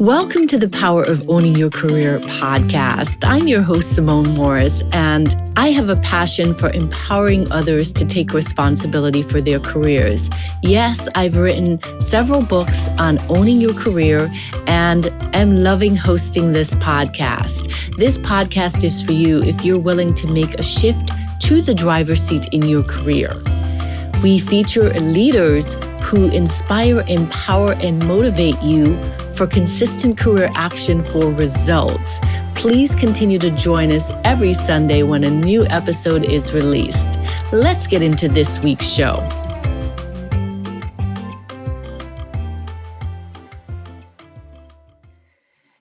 Welcome to the Power of Owning Your Career podcast. I'm your host, Simone Morris, and I have a passion for empowering others to take responsibility for their careers. Yes, I've written several books on owning your career and am loving hosting this podcast. This podcast is for you if you're willing to make a shift to the driver's seat in your career. We feature leaders who inspire, empower, and motivate you for consistent career action for results. Please continue to join us every Sunday when a new episode is released. Let's get into this week's show.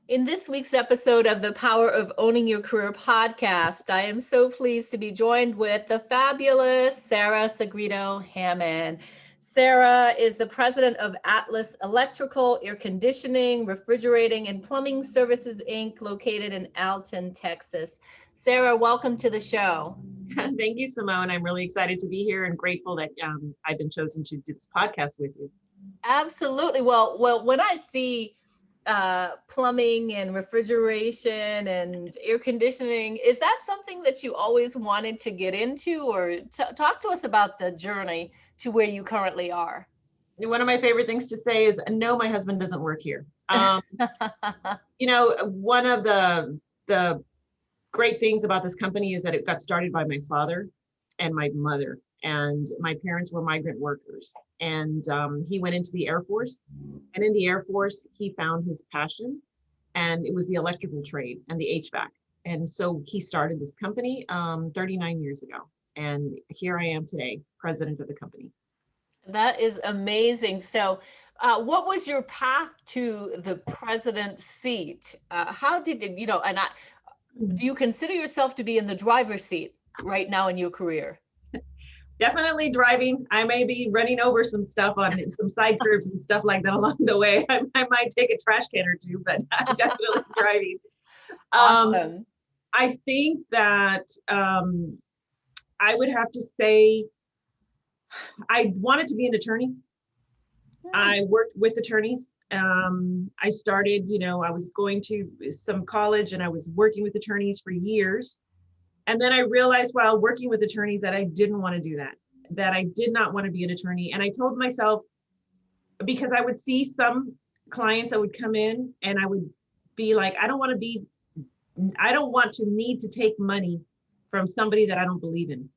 In this week's episode of the Power of Owning Your Career podcast, I am so pleased to be joined with the fabulous Sarah Sagredo Hammond. Sarah is the president of Atlas Electrical, Air Conditioning, Refrigerating, and Plumbing Services, Inc., located in Alton, Texas. Sarah, welcome to the show. Thank you, Simone. I'm really excited to be here and grateful that I've been chosen to do this podcast with you. Absolutely. Well, when I see plumbing and refrigeration and air conditioning, is that something that you always wanted to get into, or talk to us about the journey to where you currently are? One of my favorite things to say is, no, my husband doesn't work here. One of the great things about this company is that it got started by my father and my mother, and my parents were migrant workers. And he went into the Air Force, and in the Air Force, he found his passion, and it was the electrical trade and the HVAC. And so he started this company 39 years ago. And here I am today, president of the company. That is amazing. So what was your path to the president seat? How did it, do you consider yourself to be in the driver's seat right now in your career? Definitely driving. I may be running over some stuff on some side curves and stuff like that along the way. I might take a trash can or two, but I'm definitely driving. Awesome. I think that I would have to say I wanted to be an attorney. I worked with attorneys. I started, I was going to some college and I was working with attorneys for years. And then I realized while working with attorneys that I didn't want to do that I did not want to be an attorney. And I told myself, because I would see some clients that would come in and I would be like, I don't want to need to take money from somebody that I don't believe in.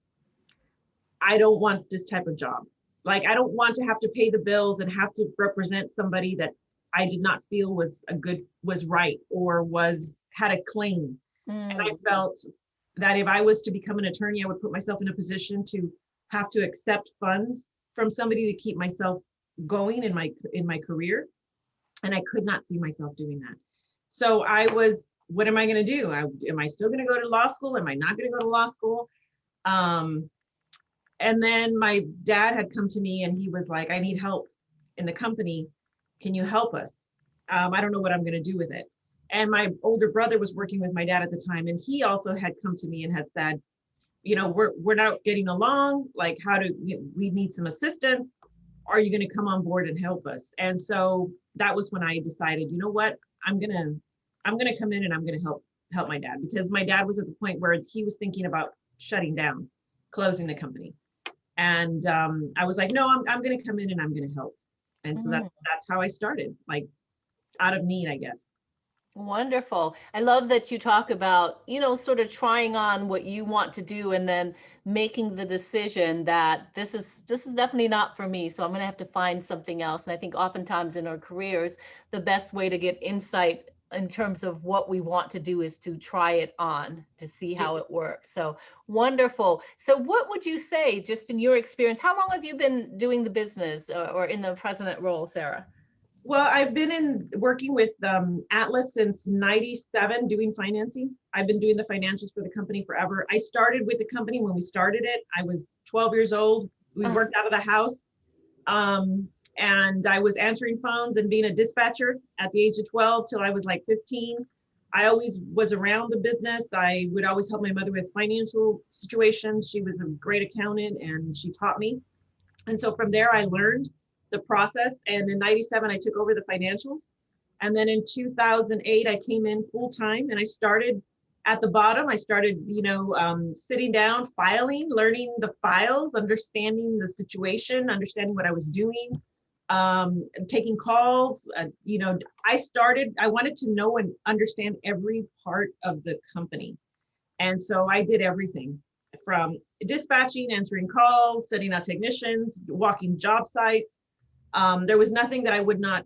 I don't want this type of job. Like, I don't want to have to pay the bills and have to represent somebody that I did not feel was right or had a claim. And I felt that if I was to become an attorney, I would put myself in a position to have to accept funds from somebody to keep myself going in my career. And I could not see myself doing that. So what am I going to do? Am I still going to go to law school? Am I not going to go to law school? And then my dad had come to me and he was like, I need help in the company. Can you help us? I don't know what I'm going to do with it. And my older brother was working with my dad at the time. And he also had come to me and had said, we're not getting along. Like, we need some assistance. Are you going to come on board and help us? And so that was when I decided, you know what, I'm going to come in and I'm going to help my dad, because my dad was at the point where he was thinking about shutting down, closing the company. And I was like, no, I'm going to come in and I'm going to help. And so that's how I started, like out of need, I guess. Wonderful. I love that you talk about, sort of trying on what you want to do and then making the decision that this is definitely not for me. So I'm going to have to find something else. And I think oftentimes in our careers, the best way to get insight in terms of what we want to do is to try it on to see how it works. So wonderful. So what would you say, just in your experience, how long have you been doing the business or in the president role, Sarah? Well, I've been working with Atlas since '97 doing financing. I've been doing the financials for the company forever. I started with the company when we started it. I was 12 years old. We worked out of the house. And I was answering phones and being a dispatcher at the age of 12 till I was like 15. I always was around the business. I would always help my mother with financial situations. She was a great accountant and she taught me. And so from there, I learned the the process. And in 97, I took over the financials. And then in 2008, I came in full time and I started at the bottom. I started, sitting down, filing, learning the files, understanding the situation, understanding what I was doing, taking calls. I wanted to know and understand every part of the company. And so I did everything from dispatching, answering calls, sending out technicians, walking job sites. There was nothing that I would not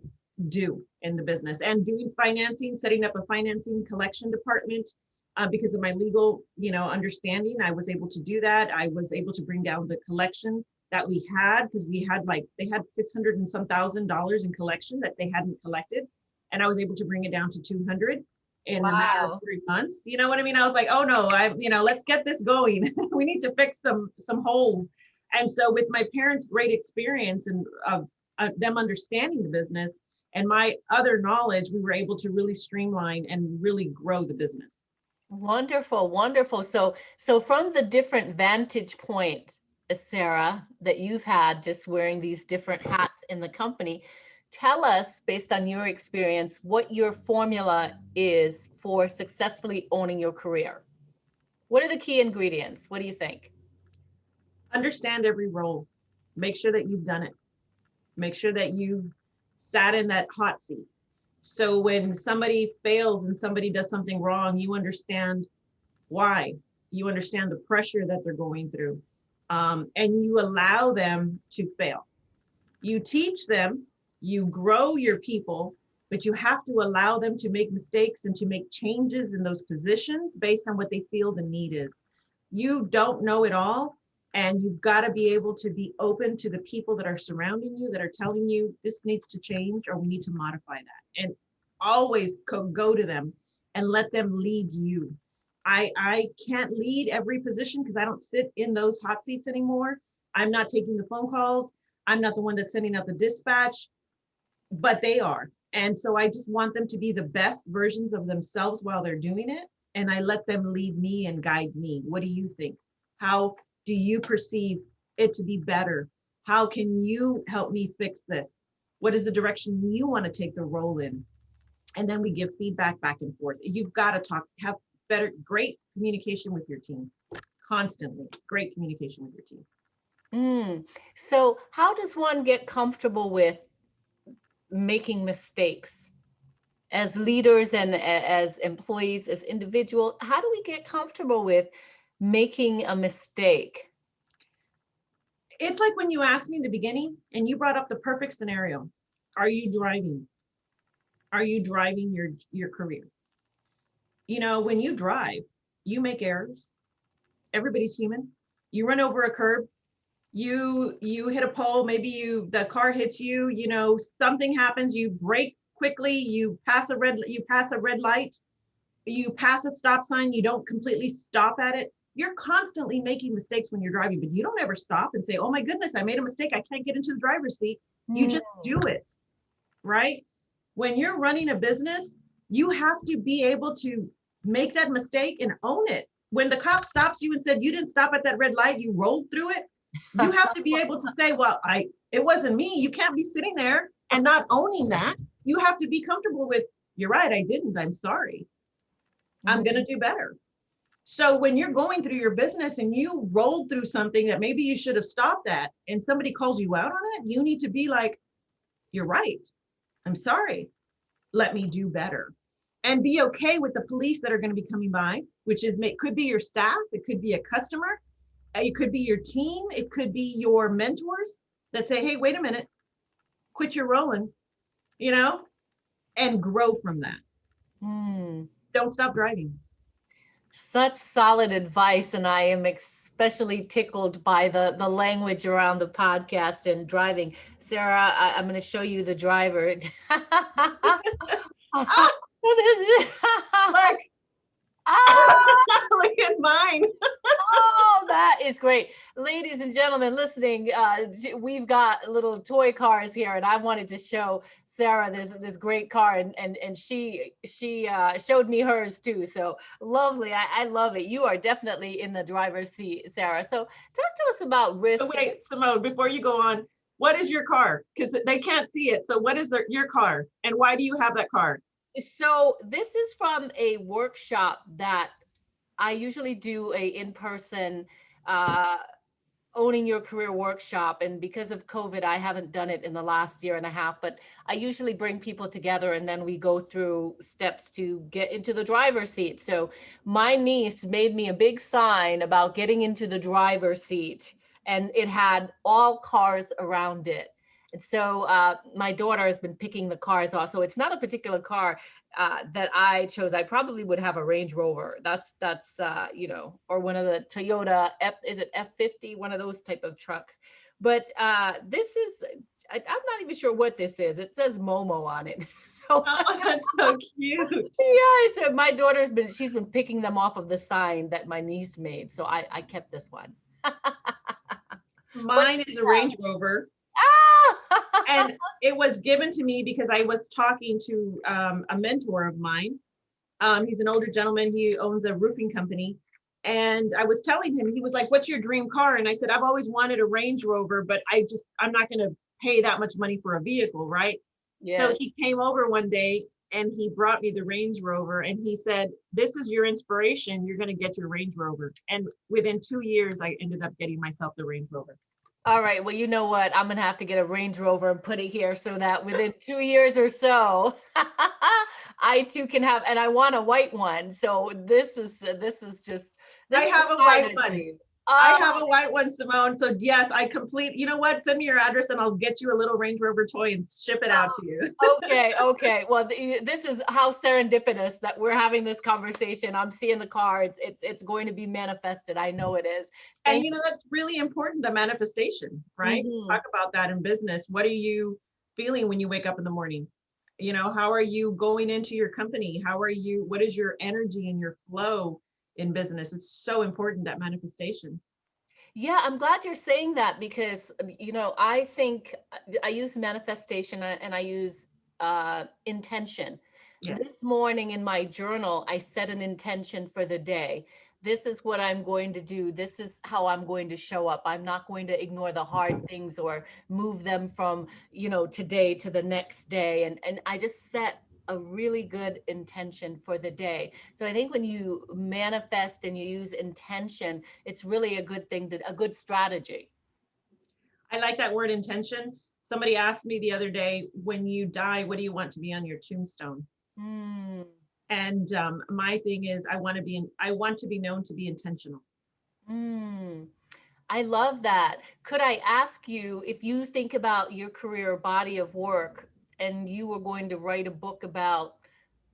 do in the business, and doing financing, setting up a financing collection department. Because of my legal, understanding, I was able to do that. I was able to bring down the collection that we had, because they had 600 and some $1,000 in collection that they hadn't collected. And I was able to bring it down to 200 in a matter of 3 months. You know what I mean? I was like, oh no, let's get this going. We need to fix some holes. And so with my parents' great experience and them understanding the business and my other knowledge, we were able to really streamline and really grow the business. Wonderful, wonderful. So from the different vantage point, Sarah, that you've had just wearing these different hats in the company, tell us, based on your experience, what your formula is for successfully owning your career. What are the key ingredients? What do you think? Understand every role. Make sure that you've done it. Make sure that you've sat in that hot seat. So when somebody fails and somebody does something wrong, you understand why. You understand the pressure that they're going through, and you allow them to fail. You teach them, you grow your people, but you have to allow them to make mistakes and to make changes in those positions based on what they feel the need is. You don't know it all, and you've got to be able to be open to the people that are surrounding you, that are telling you this needs to change or we need to modify that. And always go to them and let them lead you. I can't lead every position because I don't sit in those hot seats anymore. I'm not taking the phone calls. I'm not the one that's sending out the dispatch, but they are. And so I just want them to be the best versions of themselves while they're doing it. And I let them lead me and guide me. What do you think? How do you perceive it to be better? How can you help me fix this? What is the direction you want to take the role in? And then we give feedback back and forth. You've got to have great communication with your team, constantly. Great communication with your team. So how does one get comfortable with making mistakes as leaders and as employees, as individuals? How do we get comfortable with making a mistake? It's like when you asked me in the beginning and you brought up the perfect scenario. Are you driving? Are you driving your career? When you drive, you make errors. Everybody's human. You run over a curb. You hit a pole. Maybe the car hits you. Something happens. You brake quickly. You pass a red light. You pass a stop sign. You don't completely stop at it. You're constantly making mistakes when you're driving, but you don't ever stop and say, oh my goodness, I made a mistake. I can't get into the driver's seat. You just do it, right? When you're running a business, you have to be able to make that mistake and own it. When the cop stops you and said, you didn't stop at that red light, you rolled through it. You have to be able to say, well, it wasn't me. You can't be sitting there and not owning that. You have to be comfortable with, you're right, I didn't, I'm sorry. I'm going to do better. So when you're going through your business and you rolled through something that maybe you should have stopped at and somebody calls you out on it, you need to be like, you're right. I'm sorry. Let me do better. And be okay with the police that are going to be coming by, which could be your staff. It could be a customer. It could be your team. It could be your mentors that say, hey, wait a minute, quit your rolling, and grow from that. Don't stop driving. Such solid advice. And I am especially tickled by the language around the podcast and driving. Sarah, I'm going to show you the driver. Look. Look at mine. Oh, that is great. Ladies and gentlemen listening, we've got little toy cars here, and I wanted to show Sarah this great car, and she showed me hers too. So lovely. I love it. You are definitely in the driver's seat, Sarah. So talk to us about risk. Wait, Simone, before you go on, What is your car? Because they can't see it. So what is your car? And why do you have that car? So this is from a workshop that I usually do a in-person uh, owning your career workshop. And because of COVID, I haven't done it in the last year and a half, but I usually bring people together and then we go through steps to get into the driver's seat. So my niece made me a big sign about getting into the driver's seat, and it had all cars around it. And so my daughter has been picking the cars off. So it's not a particular car that I chose. I probably would have a Range Rover. That's you know, or one of the Toyota is it F50, one of those type of trucks. But this is, I'm not even sure what this is. It says Momo on it. So Oh, that's so cute. yeah, it's my she's been picking them off of the sign that my niece made. So I kept this one. Mine is a Range Rover. Ah! And it was given to me because I was talking to a mentor of mine. He's an older gentleman. He owns a roofing company. And I was telling him, he was like, what's your dream car? And I said, I've always wanted a Range Rover, but I'm not going to pay that much money for a vehicle, right? Yeah. So he came over one day and he brought me the Range Rover and he said, this is your inspiration. You're going to get your Range Rover. And within 2 years, I ended up getting myself the Range Rover. All right. Well, you know what? I'm going to have to get a Range Rover and put it here so that within 2 years or so, I too can have, and I want a white one. So this is just, I have a white one. Oh. I have a white one, Simone. So yes, you know what? Send me your address and I'll get you a little Range Rover toy and ship it out to you. Okay. Well, this is how serendipitous that we're having this conversation. I'm seeing the cards. It's going to be manifested. I know it is. And you know, that's really important, the manifestation, right? Mm-hmm. Talk about that in business. What are you feeling when you wake up in the morning? You know, how are you going into your company? What is your energy and your flow in business? It's so important, that manifestation. Yeah, I'm glad you're saying that because, you know, I think I use manifestation and I use intention. Yeah. This morning in my journal, I set an intention for the day. This is what I'm going to do. This is how I'm going to show up. I'm not going to ignore the hard things or move them from, you know, today to the next day. And I just set a really good intention for the day. So I think when you manifest and you use intention, it's really a good thing, a good strategy. I like that word, intention. Somebody asked me the other day, when you die, what do you want to be on your tombstone? Mm. And my thing is, I want to be known to be intentional. Mm. I love that. Could I ask you, if you think about your career body of work and you were going to write a book about,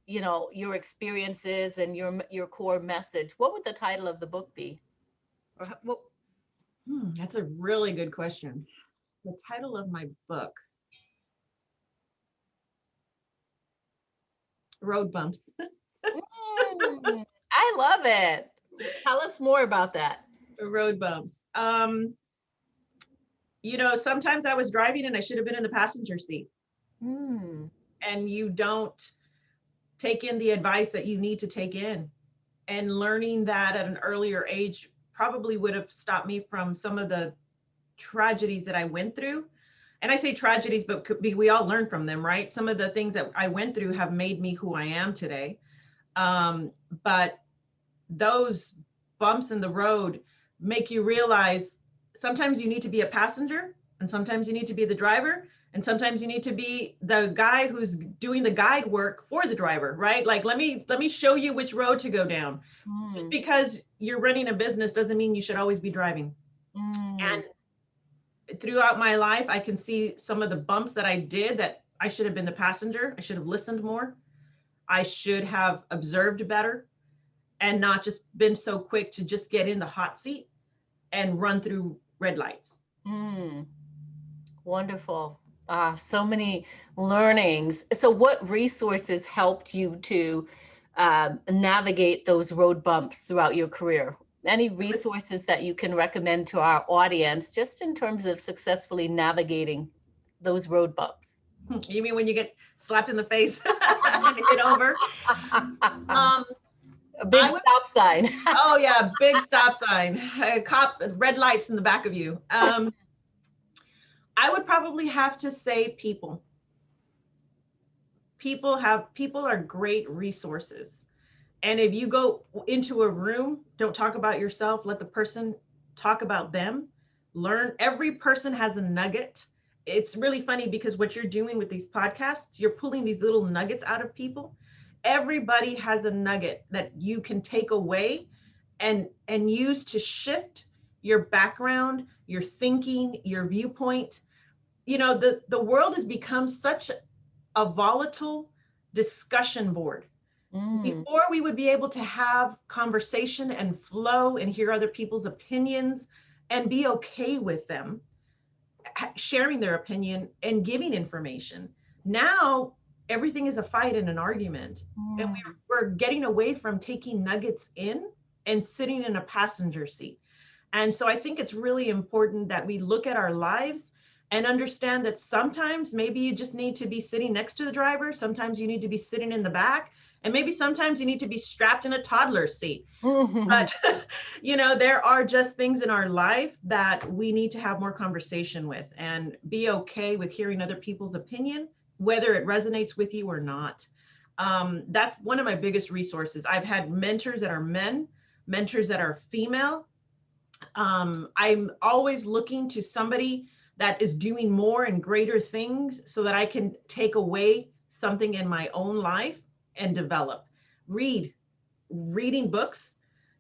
you know, your experiences and your core message, what would the title of the book be? Or what? That's a really good question. The title of my book, Road Bumps. I love it. Tell us more about that. Road bumps. You know, sometimes I was driving and I should have been in the passenger seat. And you don't take in the advice that you need to take in. And learning that at an earlier age probably would have stopped me from some of the tragedies that I went through. And I say tragedies, but we all learn from them, right? Some of the things that I went through have made me who I am today. But those bumps in the road make you realize sometimes you need to be a passenger and sometimes you need to be the driver and sometimes you need to be the guy who's doing the guide work for the driver, right? Like, let me show you which road to go down. Just because you're running a business doesn't mean you should always be driving. And throughout my life, I can see some of the bumps that I did that I should have been the passenger. I should have listened more. I should have observed better and not just been so quick to just get in the hot seat and run through red lights. Wonderful. So many learnings. So what resources helped you to navigate those road bumps throughout your career? Any resources that you can recommend to our audience just in terms of successfully navigating those road bumps? You mean when you get slapped in the face and hit over? A big stop sign. Oh yeah, big stop sign. Cop, red lights in the back of you. I would probably have to say people. People are great resources. And if you go into a room, don't talk about yourself, let the person talk about them. Learn. Every person has a nugget. It's really funny because what you're doing with these podcasts, you're pulling these little nuggets out of people. Everybody has a nugget that you can take away and use to shift your background, your thinking, your viewpoint. You know, the world has become such a volatile discussion board. Mm. Before we would be able to have conversation and flow and hear other people's opinions and be okay with them sharing their opinion and giving information. Now everything is a fight and an argument. And Mm. we're getting away from taking nuggets in and sitting in a passenger seat. And so I think it's really important that we look at our lives and understand that sometimes maybe you just need to be sitting next to the driver. Sometimes you need to be sitting in the back. And maybe sometimes you need to be strapped in a toddler seat. But, you know, there are just things in our life that we need to have more conversation with and be okay with hearing other people's opinion, whether it resonates with you or not. That's one of my biggest resources. I've had mentors that are men, mentors that are female. I'm always looking to somebody that is doing more and greater things so that I can take away something in my own life and develop. Reading books,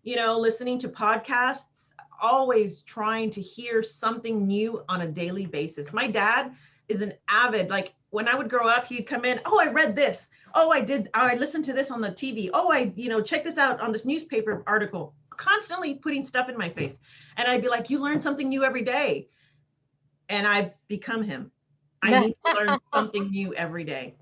you know, listening to podcasts, always trying to hear something new on a daily basis. My dad is an avid, like when I would grow up, he'd come in, oh, I read this. Oh, I listened to this on the TV. Oh, check this out on this newspaper article, constantly putting stuff in my face. And I'd be like, you learn something new every day. And I've become him. I need to learn something new every day.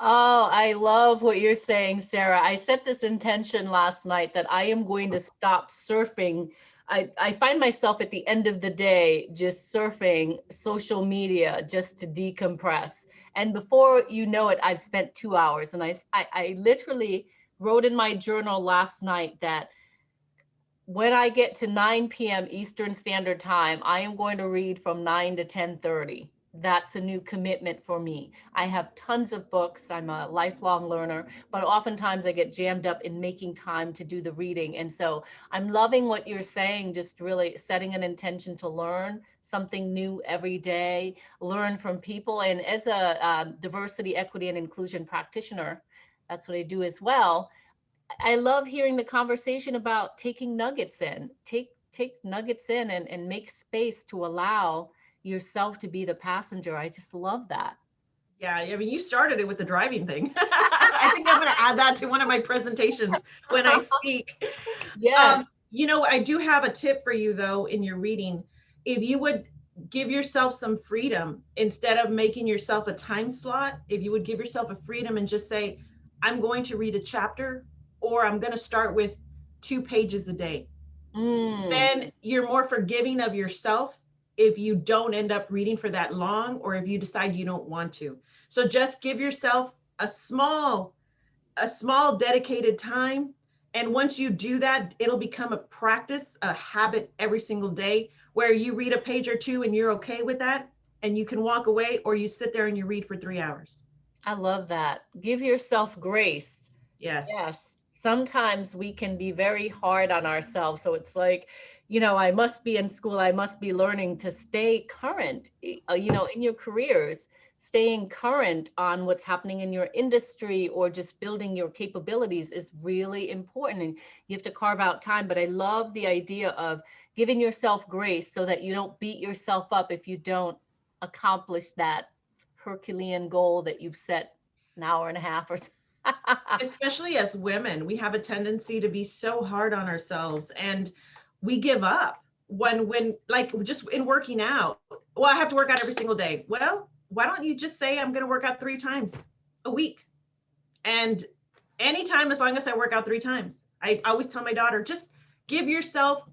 Oh, I love what you're saying, Sarah. I set this intention last night that I am going to stop surfing. I find myself at the end of the day just surfing social media just to decompress. And before you know it, I've spent 2 hours. And I literally wrote in my journal last night that when I get to 9 p.m. Eastern Standard Time, I am going to read from 9 to 10:30. That's a new commitment for me. I have tons of books. I'm a lifelong learner, but oftentimes I get jammed up in making time to do the reading. And so I'm loving what you're saying, just really setting an intention to learn something new every day, learn from people. And as a diversity, equity, and inclusion practitioner, that's what I do as well. I love hearing the conversation about taking nuggets in. Take nuggets in and make space to allow yourself to be the passenger. I just love that. Yeah, I mean, you started it with the driving thing. I think I'm going to add that to one of my presentations when I speak. Yes. You know, I do have a tip for you, though, in your reading. If you would give yourself some freedom instead of making yourself a time slot, if you would give yourself a freedom and just say, I'm going to read a chapter, or I'm going to start with 2 pages a day, then you're more forgiving of yourself if you don't end up reading for that long, or if you decide you don't want to. So just give yourself a small dedicated time. And once you do that, it'll become a practice, a habit every single day where you read a page or two and you're okay with that. And you can walk away, or you sit there and you read for 3 hours. I love that. Give yourself grace. Yes. Yes. Sometimes we can be very hard on ourselves. So it's like, I must be in school. I must be learning to stay current, in your careers, staying current on what's happening in your industry or just building your capabilities is really important. And you have to carve out time. But I love the idea of giving yourself grace so that you don't beat yourself up if you don't accomplish that Herculean goal that you've set an hour and a half or so. Especially as women, we have a tendency to be so hard on ourselves, and we give up when like just in working out. Well, I have to work out every single day. Well, why don't you just say I'm going to work out 3 times a week? And anytime, as long as I work out 3 times. I always tell my daughter, just give yourself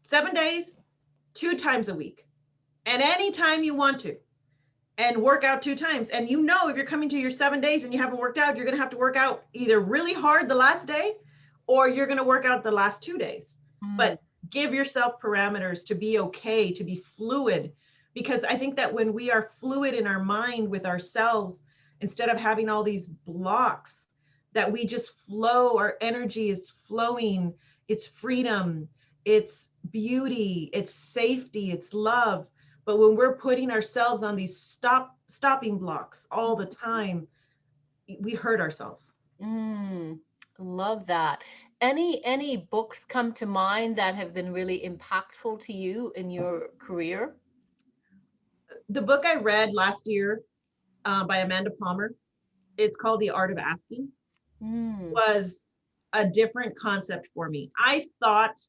7 days, 2 times a week. And anytime you want to, and work out 2 times. And if you're coming to your 7 days and you haven't worked out, you're going to have to work out either really hard the last day, or you're going to work out the last 2 days. But give yourself parameters to be okay, to be fluid Because I think that when we are fluid in our mind with ourselves, instead of having all these blocks, that we just flow, our energy is flowing, it's freedom, it's beauty, it's safety, it's love. But when we're putting ourselves on these stopping blocks all the time, we hurt ourselves. Love that. Any books come to mind that have been really impactful to you in your career? The book I read last year by Amanda Palmer, it's called The Art of Asking, Mm. was a different concept for me. I thought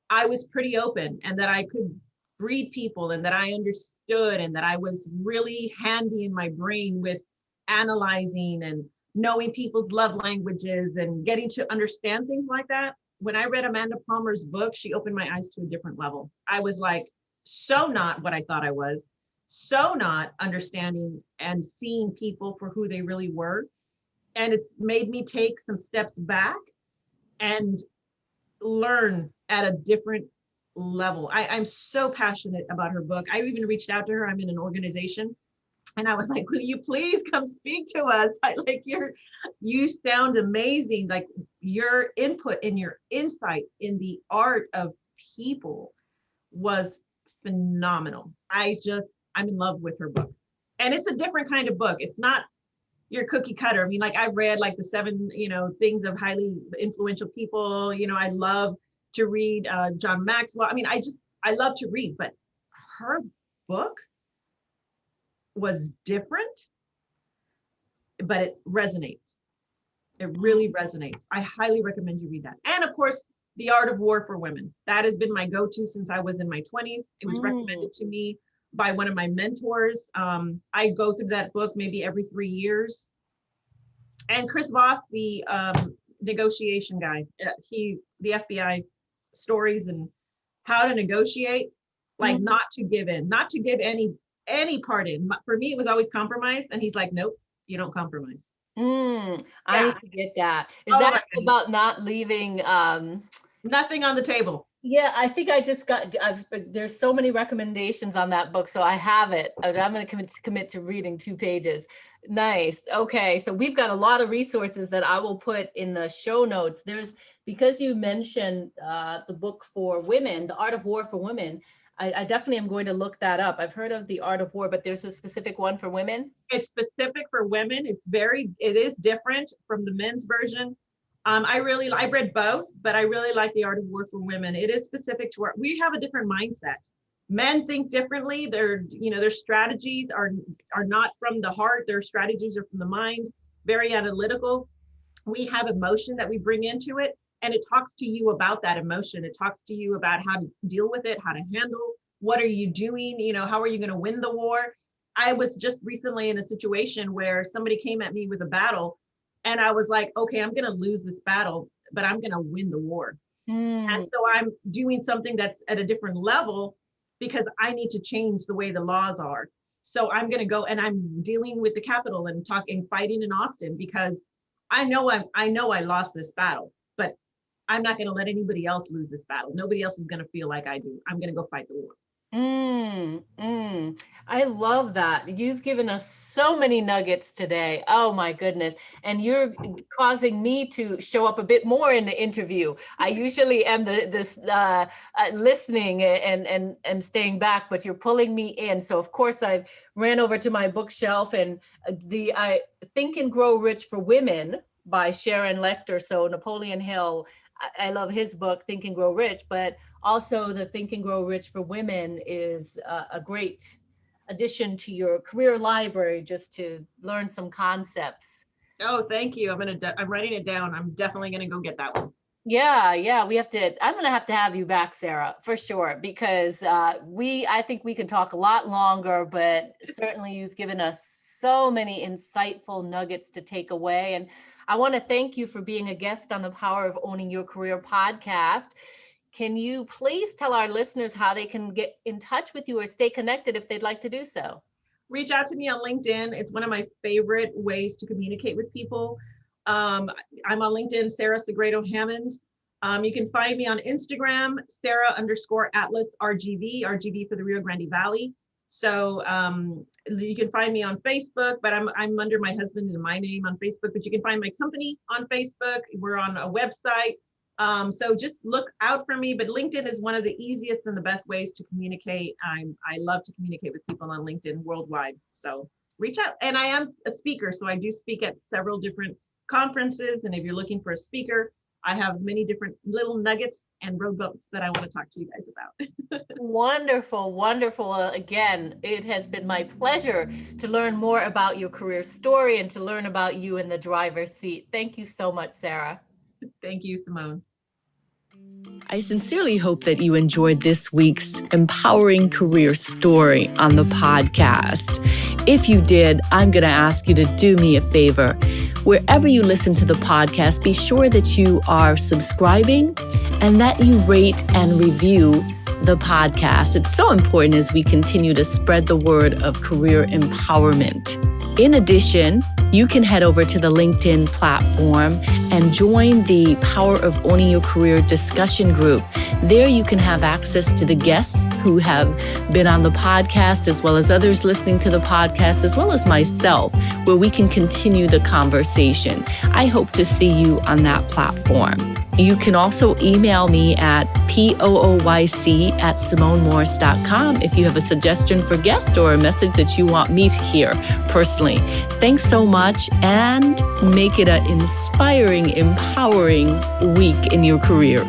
I was pretty open and that I could read people and that I understood and that I was really handy in my brain with analyzing and knowing people's love languages and getting to understand things like that. When I read Amanda Palmer's book, she opened my eyes to a different level. I was like, so not what I thought I was, so not understanding and seeing people for who they really were. And it's made me take some steps back and learn at a different level. I'm so passionate about her book. I even reached out to her. I'm in an organization and I was like, will you please come speak to us? You sound amazing. Like your input and your insight in the art of people was phenomenal. I'm in love with her book. And it's a different kind of book. It's not your cookie cutter. I mean, like I've read like the 7, things of highly influential people. I love to read John Maxwell. I mean, I love to read, but her book was different, but it resonates. It really resonates. I highly recommend you read that. And of course, The Art of War for Women. That has been my go-to since I was in my 20s. It was recommended to me by one of my mentors. I go through that book maybe every 3 years. And Chris Voss, the negotiation guy, the FBI stories and how to negotiate, like not to give in, not to give any part in. For me, it was always compromise. And he's like, nope, you don't compromise. I need to get that. Is that about not leaving nothing on the table? Yeah, I think I just there's so many recommendations on that book, so I have it. I'm going to commit to reading 2 pages. Nice. Okay, so we've got a lot of resources that I will put in the show notes. Because you mentioned the book for women, The Art of War for Women, I definitely am going to look that up. I've heard of The Art of War, but there's a specific one for women? It's specific for women. It is different from the men's version. I read both, but I really like The Art of War for Women. It is specific to we have a different mindset. Men think differently. Their strategies are not from the heart. Their strategies are from the mind, very analytical. We have emotion that we bring into it, and it talks to you about that emotion. It talks to you about how to deal with it, how to handle, what are you doing? How are you going to win the war? I was just recently in a situation where somebody came at me with a battle, and I was like, okay, I'm going to lose this battle, but I'm going to win the war. And so I'm doing something that's at a different level because I need to change the way the laws are. So I'm going to go and I'm dealing with the Capitol and fighting in Austin because I know I lost this battle, but I'm not going to let anybody else lose this battle. Nobody else is going to feel like I do. I'm going to go fight the war. I love that. You've given us so many nuggets today. Oh my goodness. And you're causing me to show up a bit more in the interview. I usually am listening and staying back, but you're pulling me in. So of course I ran over to my bookshelf and I Think and Grow Rich for Women by Sharon Lechter. So Napoleon Hill, I love his book, Think and Grow Rich, but also the Think and Grow Rich for Women is a great addition to your career library, just to learn some concepts. Oh, thank you. I'm writing it down. I'm definitely going to go get that one. Yeah. I'm going to have you back, Sarah, for sure, because I think we can talk a lot longer, but certainly you've given us so many insightful nuggets to take away. And I want to thank you for being a guest on the Power of Owning Your Career podcast. Can you please tell our listeners how they can get in touch with you or stay connected if they'd like to do so? Reach out to me on LinkedIn. It's one of my favorite ways to communicate with people. I'm on LinkedIn, Sarah Sagredo Hammond. You can find me on Instagram, Sarah_Atlas RGV for the Rio Grande Valley. So you can find me on Facebook, but I'm under my husband and my name on Facebook, but you can find my company on Facebook. We're on a website. So just look out for me, but LinkedIn is one of the easiest and the best ways to communicate. I love to communicate with people on LinkedIn worldwide. So reach out. And I am a speaker, so I do speak at several different conferences. And if you're looking for a speaker, I have many different little nuggets and road bumps that I want to talk to you guys about. Wonderful, wonderful. Again, it has been my pleasure to learn more about your career story and to learn about you in the driver's seat. Thank you so much, Sarah. Thank you, Simone. I sincerely hope that you enjoyed this week's empowering career story on the podcast. If you did, I'm going to ask you to do me a favor. Wherever you listen to the podcast, be sure that you are subscribing and that you rate and review the podcast. It's so important as we continue to spread the word of career empowerment. In addition, you can head over to the LinkedIn platform and join the Power of Owning Your Career discussion group. There you can have access to the guests who have been on the podcast, as well as others listening to the podcast, as well as myself, where we can continue the conversation. I hope to see you on that platform. You can also email me at pooyc@simonemorris.com if you have a suggestion for guest or a message that you want me to hear personally. Thanks so much, and make it an inspiring, empowering week in your career.